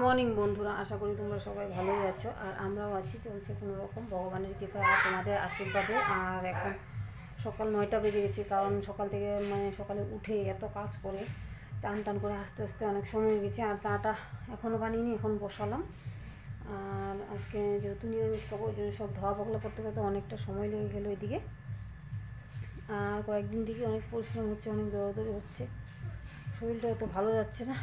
Morning বন্ধুরা, আশা করি তোমরা সবাই ভালোই আছো আর আমরাও আছি। চলছে কোনো রকম ভগবানের কৃপায় আর তোমাদের আশীর্বাদে। আর এখন সকাল 9টা বেজে গেছে, কারণ সকাল থেকে সকালে উঠে এত কাজ করে চান টান করে আস্তে আস্তে অনেক সময় হয়ে গেছে। আর চাটা এখনও বানিয়ে এখন বসালাম। আর আজকে যেহেতু নিরামিষ খাবো, ওই জন্য সব ধোয়া পাকলা করতে করতে অনেকটা সময় লেগে গেলো এদিকে। আর কয়েকদিন থেকে অনেক পরিশ্রম হচ্ছে, অনেক দৌড়াদৌড়ি হচ্ছে, শরীরটা অত ভালো যাচ্ছে না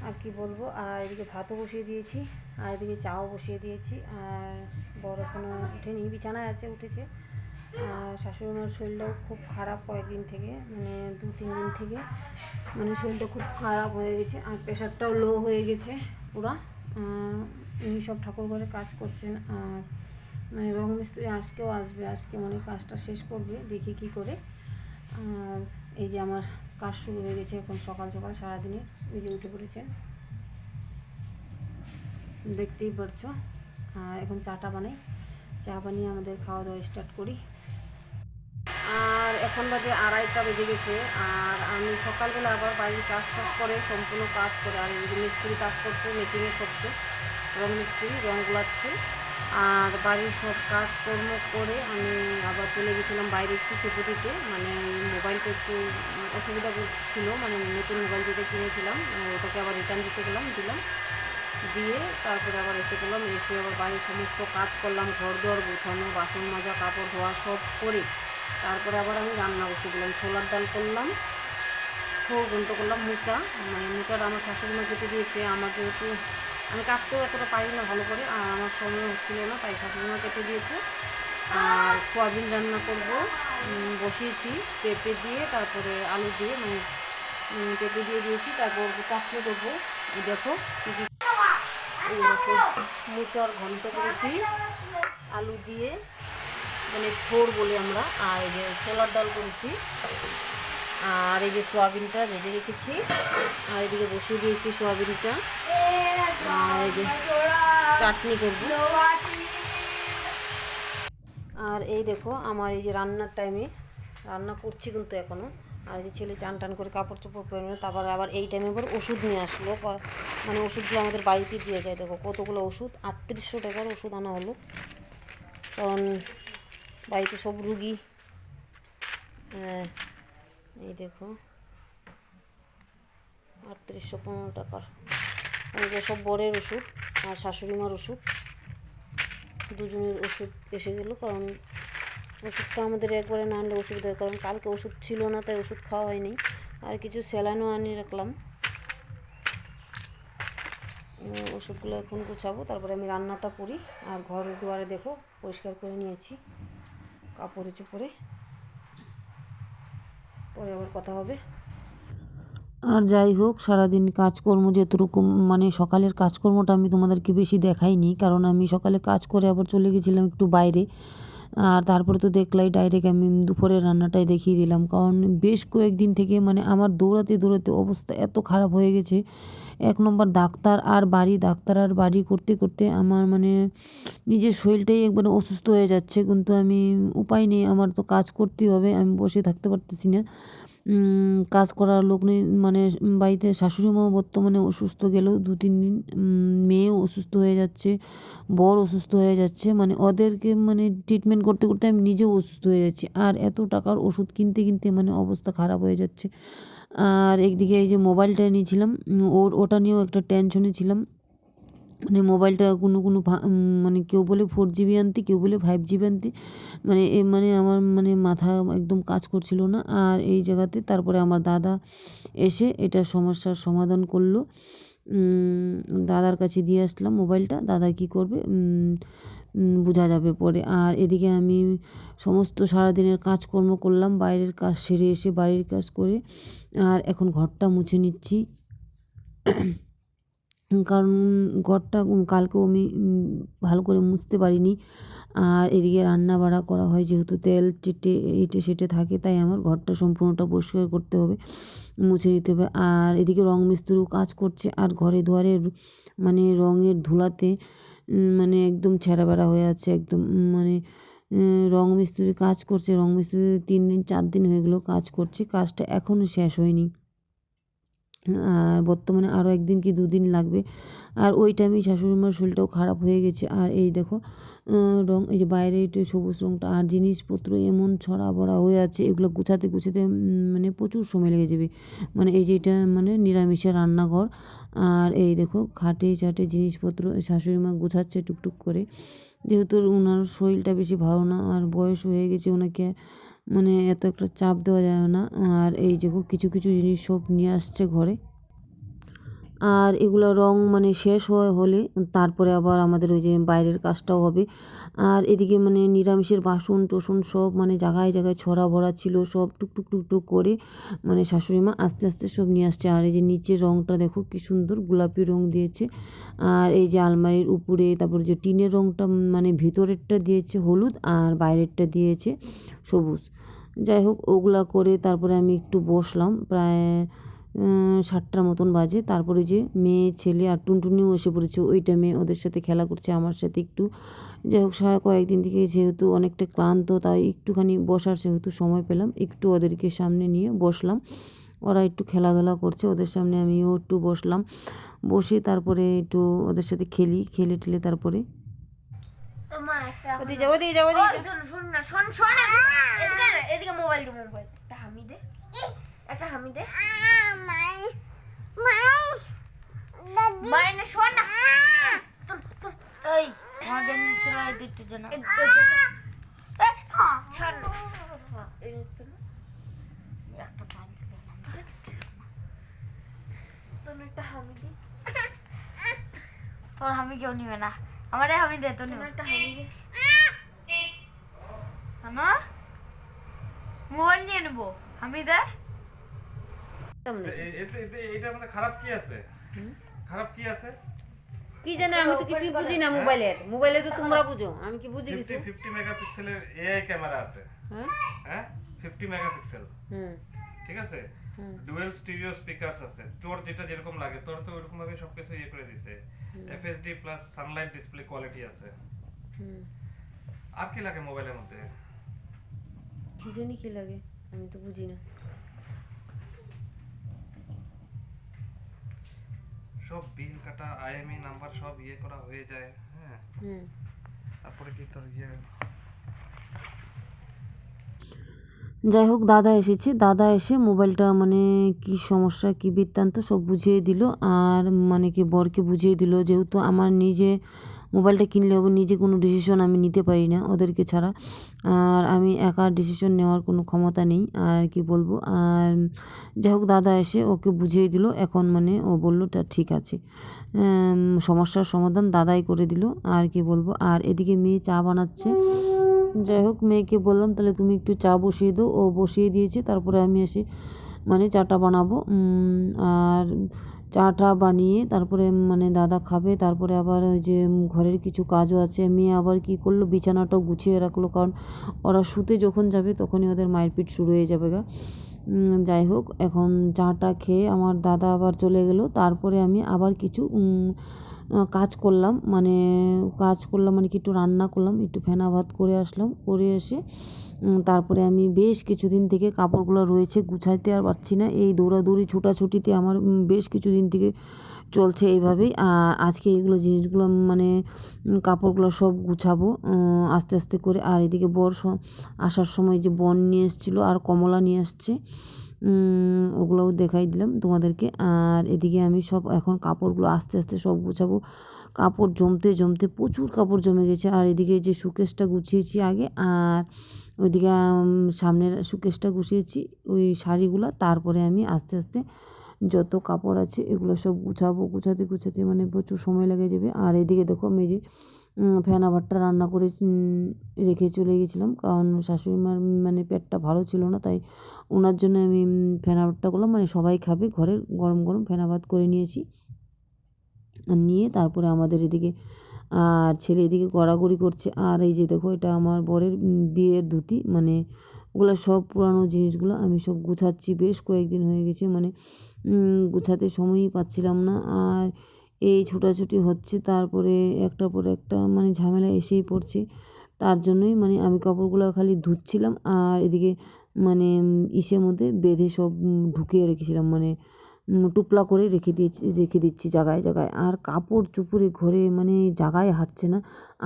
আর কি বলবো। আর এদিকে ভাতও বসিয়ে দিয়েছি, আর এদিকে চাও বসিয়ে দিয়েছি। আর বড় এখনও উঠেনি, বিছানায় আছে, উঠেছে। আর শাশুড়ি মার শরীরটাও খুব খারাপ কয়েকদিন থেকে, 2-3 দিন থেকে শরীরটা খুব খারাপ হয়ে গেছে। আর প্রেশারটাও লো হয়ে গেছে পুরা। উনি সব ঠাকুর ঘরে কাজ করছেন। আর রং মিস্ত্রি আজকেও আসবে, আজকে কাজটা শেষ করবে, দেখি কি করে। আর এই যে আমার কাজ শুরু হয়ে গেছে এখন সকাল সকাল সারাদিনে। ওই যে উঠে পড়েছে, দেখতেই পারছো। আর এখন চাটা বানাই, চা বানিয়ে আমাদের খাওয়া দাওয়া স্টার্ট করি। আর এখন বাজে 2:30টা বেজে গেছে। আর আমি সকালবেলা আবার বাড়ির কাজ করে সম্পূর্ণ কাজ করে, আর এই মিস্ত্রি কাজ করছে, মেশিনের সবচেয়ে রং মিস্ত্রি রং গুলাচ্ছে। আর বাড়ির সব কাজকর্ম করে আমি আবার চলে গেছিলাম বাইরে একটু চেপে দিতে। মোবাইলটা একটু অসুবিধা ছিল, নতুন মোবাইল যেটা কিনেছিলাম ওটাকে আবার রিটার্ন দিলাম, দিয়ে তারপরে আবার এসে গেলাম। এসে আবার বাড়ির সমস্ত কাজ করলাম, ঘর দুয়ার গোছানো, বাসন মাজা, কাপড় ধোয়া সব করে তারপরে আবার আমি রান্না বসে দিলাম। ছোলার ডাল করলাম, ঘন্ট করলাম। মোচাটা আমার শাশুড়ি মা কেটে দিয়েছে। আমার যেহেতু আমি কাটতেও এতটা পারি না ভালো করে, আর আমার সময় হচ্ছিল না, তাই শাশুড়ি মা কেটে দিয়েছে। আর সোয়াবিন রান্না করব বসিয়েছি, পেঁপে দিয়ে, তারপরে আলু দিয়ে, পেঁপে দিয়ে দিয়েছি। তারপর চাটনি করবো। দেখো মোচার ঘন্ট করেছি আলু দিয়ে, থোড় বলি আমরা। আর এই যে ছোলার ডাল করেছি, আর এই যে সোয়াবিনটা ভেজে রেখেছি, আর এদিকে বসিয়ে দিয়েছি সোয়াবিনটা। আর এই যে চাটনি করব। আর এই দেখো আমার এই যে রান্নার টাইমে রান্না করছি কিন্তু এখনও। আর এই যে ছেলে চান টান করে কাপড় চোপড় পরে নিল, তারপর আবার এই টাইমে আবার ওষুধ নিয়ে আসলো। ওষুধগুলো আমাদের বাড়িতে দিয়ে যায়। দেখো কতগুলো ওষুধ, 3800 টাকার ওষুধ আনা হলো, কারণ বাড়িতে সব রুগী। এই দেখো 3815 টাকার, সব বরের ওষুধ আর শাশুড়ি মার ওষুধ, দুজনের ওষুধ এসে গেল। কারণ ওষুধটা আমাদের একবারে না আনলে অসুবিধা হয়, কারণ কালকে ওষুধ ছিল না, তাই ওষুধ খাওয়া হয়নি। আর কিছু স্যালাইনও আনিয়ে রাখলাম। ওষুধগুলো এখন গুছাবো, তারপরে আমি রান্নাটা করি। আর ঘর দুয়ারে দেখো পরিষ্কার করে নিয়েছি, কাপড়ে চোপড়ে, পরে আবার কথা হবে। আর যাই হোক, সারাদিন কাজকর্ম যেটুকু সকালের কাজকর্মটা আমি তোমাদেরকে বেশি দেখাইনি, কারণ আমি সকালে কাজ করে আবার চলে গেছিলাম একটু বাইরে। আর তারপরে তো দেখলাই ডাইরেক্ট আমি দুপুরের রান্নাটাই দেখিয়ে দিলাম, কারণ বেশ কয়েকদিন থেকে আমার দৌড়াতে দৌড়াতে অবস্থা এত খারাপ হয়ে গেছে। 1 নম্বর ডাক্তার আর বাড়ি করতে করতে আমার নিজের শরীরটাই একবারে অসুস্থ হয়ে যাচ্ছে। কিন্তু আমি উপায় নেই, আমার তো কাজ করতেই হবে, আমি বসে থাকতে পারতেছি না। কাজ করার লোক নেই, বাড়িতে শাশুড়ি মাও বর্তমানে অসুস্থ, গেলেও 2-3 দিন। মেয়েও অসুস্থ হয়ে যাচ্ছে, বর অসুস্থ হয়ে যাচ্ছে, ওদেরকে ট্রিটমেন্ট করতে করতে আমি নিজেও অসুস্থ হয়ে যাচ্ছি। আর এত টাকার ওষুধ কিনতে কিনতে অবস্থা খারাপ হয়ে যাচ্ছে। আর একদিকে এই যে মোবাইলটা নিয়েছিলাম, ওটা নিয়েও একটা টেনশনে ছিলাম। মোবাইলটা কোনো কেউ বলে 4GB আনতে, কেউ বলে 5GB আনতে, আমার মাথা একদম কাজ করছিল না। আর এই জায়গাতে তারপরে আমার দাদা এসে এটা সমস্যার সমাধান করলো। দাদার কাছে দিয়ে আসলাম মোবাইলটা, দাদা কি করবে বোঝা যাবে পরে। আর এদিকে আমি সমস্ত সারাদিনের কাজকর্ম করলাম, বাইরের কাজ সেরে এসে বাড়ির কাজ করে। আর এখন ঘরটা মুছে নিচ্ছি, কারণ ঘরটা কালকেও আমি ভালো করে মুছতে পারিনি। আর এদিকে রান্না বাড়া করা হয়, যেহেতু তেল চেটে এটে সেটে থাকে, তাই আমার ঘরটা সম্পূর্ণটা পরিষ্কার করতে হবে, মুছে নিতে হবে। আর এদিকে রং মিস্ত্রিও কাজ করছে, আর ঘরে দুয়ারে রঙের ধুলাতে একদম ছেঁড়া বেড়া হয়ে আছে একদম। রং মিস্ত্রি কাজ করছে, রং মিস্ত্রি 3 দিন 4 দিন হয়ে গেলো কাজ করছে, কাজটা এখনও শেষ হয়নি। আর বর্তমানে আরও 1 দিন কি 2 দিন লাগবে। আর ওই টাইমেই শাশুড়িমার শরীরটাও খারাপ হয়ে গেছে। আর এই দেখো রং, এই যে বাইরে একটু সবুজ রংটা, আর জিনিসপত্র এমন ছড়া বড়া হয়ে আছে, এগুলো গুছাতে গুছাতে মানে প্রচুর সময় লেগে যাবে। মানে এই যে এটা মানে নিরামিষের রান্নাঘর। আর এই দেখো খাটে চাটে জিনিসপত্র শাশুড়িমা গুছাচ্ছে টুকটুক করে, যেহেতু ওনার শরীরটা বেশি ভালো না আর বয়স হয়ে গেছে, ওনাকে মানে এত একটা চাপ দেওয়া যায় না। আর এই দেখো কিছু কিছু জিনিস সব নিয়ে আসছে ঘরে। আর এগুলো রং মানে শেষ হলে তারপরে আবার আমাদের ওই যে বাইরের কাজটাও হবে। আর এদিকে মানে নিরামিষের বাসন টোসন সব মানে জায়গায় জায়গায় ছড়া ভরা ছিল, সব টুকটুক টুকটুক করে মানে শাশুড়িমা আস্তে আস্তে সব নিয়ে আসছে। আর এই যে নিচের রংটা দেখো কি সুন্দর গোলাপি রং দিয়েছে। আর এই যে আলমারির উপরে, তারপরে যে টিনের রংটা মানে ভিতরেরটা দিয়েছে হলুদ আর বাইরেরটা দিয়েছে সবুজ। যাই হোক ওগুলা করে তারপরে আমি একটু বসলাম, প্রায় 7টার মতন বাজে। তারপরে যে মেয়ে ছেলে আর টুনটুনিও এসে পড়েছে, ওই টাইমে ওদের সাথে খেলা করছে আমার সাথে একটু। যাই হোক সারা কয়েকদিন থেকে যেহেতু অনেকটা ক্লান্ত, তাই একটুখানি বসার যেহেতু সময় পেলাম, একটু ওদেরকে সামনে নিয়ে বসলাম। ওরা একটু খেলাধুলা করছে, ওদের সামনে আমিও একটু বসলাম। বসে তারপরে একটু ওদের সাথে খেলে টেলে তারপরে তোর হামি কেউ নিবে না, আমারে হামি দে, তোর একটা হামি দে না, মোবাইল নিয়ে নেবো, হামি দে। এটা মানে খারাপ কি আছে? খারাপ কি আছে কি জানে, আমি তো কিছুই বুঝি না মোবাইলে তো তোমরা বুঝো, আমি কি বুঝি কিছু? 50 মেগাপিক্সেলের এআই ক্যামেরা আছে। হ্যাঁ 50 মেগাপিক্সেল। ঠিক আছে, ডুয়াল স্টিরিও স্পিকারস আছে। তোর যেটা যেরকম লাগে তোর তো ওরকম ভাবে সবকিছু ইয়ে করে দিয়েছে। FSD plus Sunlight display quality আছে। আর কি লাগে মোবাইলের মধ্যে? কি জানি কি লাগে, আমি তো বুঝি না। সব বিল কাটা, আইএমই নাম্বার সব ইয়ে করা হয়ে যায়। হ্যাঁ তারপরে কি তোর ইয়ে যাই হোক দাদা এসেছে, দাদা এসে মোবাইলটা মানে কি সমস্যা কি বৃত্তান্ত সব বুঝিয়ে দিল। আর মানে কি বরকে বুঝিয়ে দিল, যেহেতু আমার নিজে মোবাইলটা কিনলে হবে, নিজে কোনো ডিসিশন আমি নিতে পারি না ওদেরকে ছাড়া। আর আমি একা ডিসিশন নেওয়ার কোনো ক্ষমতা নেই, আর কি বলবো। আর যাই হোক দাদা এসে ওকে বুঝিয়ে দিল, এখন মানে ও বললো তা ঠিক আছে, সমস্যার সমাধান দাদাই করে দিল, আর কি বলবো। আর এদিকে মেয়ে চা বানাচ্ছে। যাই হোক মেয়েকে বললাম তাহলে তুমি একটু চা বসিয়ে দাও, ও বসিয়ে দিয়েছে। তারপরে আমি এসে মানে চাটা বানাবো। আর চাটা বানিয়ে তারপরে মানে দাদা খাবে। তারপরে আবার ওই যে ঘরের কিছু কাজও আছে। মেয়ে আবার কি করলো, বিছানাটাও গুছিয়ে রাখলো, কারণ ওরা শুতে যখন যাবে তখনই ওদের মারপিট শুরু হয়ে যাবে গা। যাই হোক এখন চাটা খেয়ে আমার দাদা আবার চলে গেল। তারপরে আমি আবার কিছু কাজ করলাম, মানে কি একটু রান্না করলাম, একটু ফেনা ভাত করে আসলাম, করে এসে তারপরে আমি বেশ কিছুদিন থেকে কাপড়গুলো রয়েছে গুছাইতে আর পারছি না। এই দৌড়াদৌড়ি ছোটাছুটিতে আমার বেশ কিছুদিন থেকে চলছে এইভাবেই। আর আজকে এগুলো জিনিসগুলো মানে কাপড়গুলো সব গুছাবো আস্তে আস্তে করে। আর এদিকে বর আসার সময় যে বন নিয়ে এসেছিলো আর কমলা নিয়ে আসছে, ওগুলোও দেখাই দিলাম তোমাদেরকে। আর এদিকে আমি সব এখন কাপড়গুলো আস্তে আস্তে সব গুছাবো। কাপড় জমতে জমতে প্রচুর কাপড় জমে গেছে। আর এদিকে যে সুকেশটা গুছিয়েছি আগে, আর ওইদিকে সামনের সুকেশটা গুছিয়েছি ওই শাড়িগুলো। তারপরে আমি আস্তে আস্তে যত কাপড় আছে এগুলো সব গুছাবো। গুছাতে গুছাতে মানে প্রচুর সময় লেগে যাবে। আর এদিকে দেখো আমি যে ফেনা ভাতটা রান্না করে রেখে চলে গেছিলাম, কারণ শাশুড়ি মার মানে পেটটা ভালো ছিল না, তাই ওনার জন্য আমি ফেনা ভাতটা করলাম, মানে সবাই খাবে ঘরের, গরম গরম ফেনা ভাত করে নিয়েছি। নিয়ে তারপরে আমাদের এদিকে আর ছেলে এদিকে গড়াগড়ি করছে। আর এই যে দেখো এটা আমার বরের বিয়ের ধুতি, মানে ওগুলো সব পুরানো জিনিসগুলো আমি সব গুছাচ্ছি। বেশ কয়েকদিন হয়ে গেছে, মানে গুছাতে সময়ই পাচ্ছিলাম না। আর এই ছোটাছুটি হচ্ছে, তারপরে একটার পর একটা মানে ঝামেলা এসেই পড়ছে। তার জন্যই মানে আমি কাপড়গুলো খালি ধুচ্ছিলাম, আর এদিকে মানে ইসের মধ্যে বেঁধে সব ঢুকিয়ে রেখেছিলাম, মানে টুপলা করে রেখে দিচ্ছি জায়গায় জায়গায়। আর কাপড় চোপড়ে ঘরে মানে জায়গায় হাঁটছে না।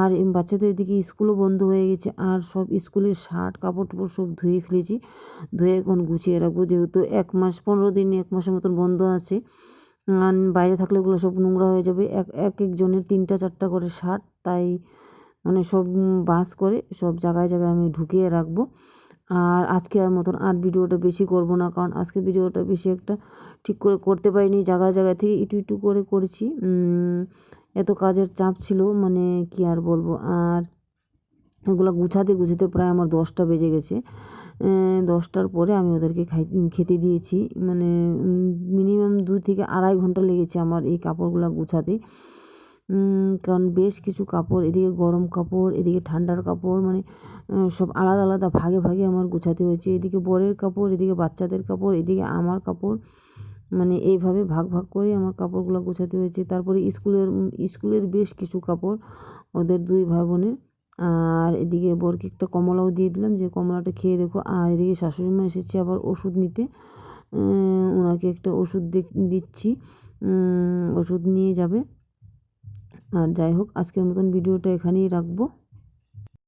আর বাচ্চাদের এদিকে স্কুলও বন্ধ হয়ে গেছে, আর সব স্কুলের শার্ট কাপড় টাপড় সব ধুয়ে ফেলেছি, ধুয়ে এখন গুছিয়ে রাখবো, যেহেতু 1 মাস 15 দিন 1 মাসের মতন বন্ধ আছে। আর বাইরে থাকলে ওগুলো সব নোংরা হয়ে যাবে। একজনের 3টা 4টা করে শার্ট, তাই মানে সব বাস করে সব জায়গায় জায়গায় আমি ঢুকিয়ে রাখবো। আর আজকে আর মতন আর ভিডিওটা বেশি করব না, কারণ আজকে ভিডিওটা বেশি একটা ঠিক করে করতে পারিনি, জায়গায় জায়গায় থেকে একটু করে করেছি। এত কাজের চাপ ছিল, মানে কি আর বলবো। আর এগুলো গুছাতে প্রায় আমার 10টা বেজে গেছে। 10টার পরে আমি ওদেরকে খেতে দিয়েছি, মানে মিনিমাম 2 থেকে আড়াই ঘন্টা লেগেছে আমার এই কাপড়গুলো গুছাতে। কারণ বেশ কিছু কাপড়, এদিকে গরম কাপড়, এদিকে ঠান্ডার কাপড়, মানে সব আলাদা আলাদা ভাগে ভাগে আমার গুছাতে হয়েছে। এদিকে বরের কাপড়, এদিকে বাচ্চাদের কাপড়, এদিকে আমার কাপড়, মানে এইভাবে ভাগ ভাগ করে আমার কাপড়গুলো গোছাতে হয়েছে। তারপরে স্কুলের বেশ কিছু কাপড় ওদের 2 ভাই বোনের। আর এদিকে বরকে একটা কমলাও দিয়ে দিলাম, যে কমলাটা খেয়ে দেখো। আর এদিকে শাশুড়ি মা এসেছে আবার ওষুধ নিতে, ওনাকে একটা ওষুধ দিচ্ছি, ওষুধ নিয়ে যাবে। আর যাই হোক, আজকের মতন ভিডিওটা এখানেই রাখবো।